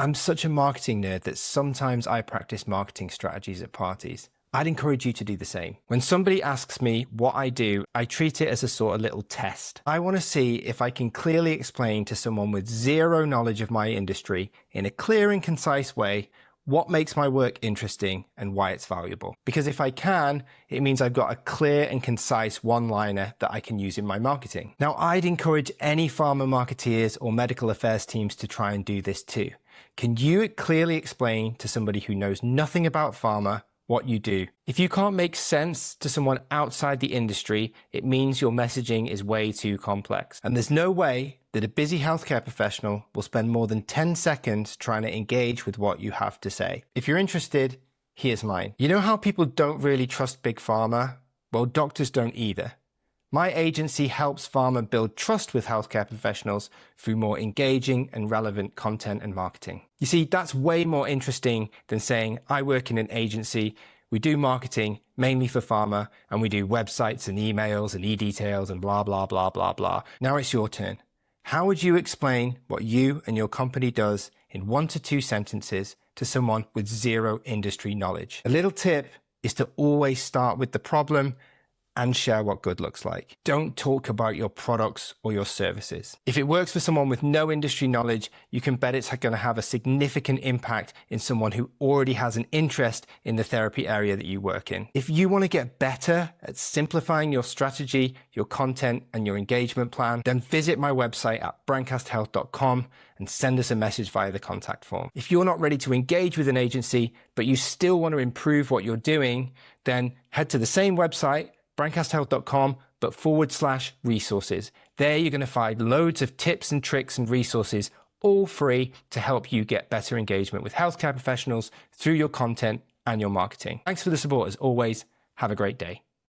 I'm such a marketing nerd that sometimes I practice marketing strategies at parties. I'd encourage you to do the same. When somebody asks me what I do, I treat it as a sort of little test. I want to see if I can clearly explain to someone with zero knowledge of my industry in a clear and concise way what makes my work interesting and why it's valuable. Because if I can, it means I've got a clear and concise one-liner that I can use in my marketing. Now, I'd encourage any pharma marketeers or medical affairs teams to try and do this too. Can you clearly explain to somebody who knows nothing about pharma what you do? If you can't make sense to someone outside the industry, it means your messaging is way too complex. And there's no way that a busy healthcare professional will spend more than 10 seconds trying to engage with what you have to say. If you're interested, here's mine. You know how people don't really trust big pharma? Well, doctors don't either. My agency helps pharma build trust with healthcare professionals through more engaging and relevant content and marketing. You see, that's way more interesting than saying, I work in an agency, we do marketing mainly for pharma, and we do websites and emails and e-details and blah, blah, blah, blah, blah. Now it's your turn. How would you explain what you and your company does in 1 to 2 sentences to someone with zero industry knowledge? A little tip is to always start with the problem and share what good looks like. Don't talk about your products or your services. If it works for someone with no industry knowledge, you can bet it's going to have a significant impact in someone who already has an interest in the therapy area that you work in. If you want to get better at simplifying your strategy, your content, and your engagement plan, then visit my website at brandcasthealth.com and send us a message via the contact form. If you're not ready to engage with an agency, but you still want to improve what you're doing, then head to the same website, brandcasthealth.com, but /resources. There you're going to find loads of tips and tricks and resources, all free, to help you get better engagement with healthcare professionals through your content and your marketing. Thanks for the support as always. Have a great day.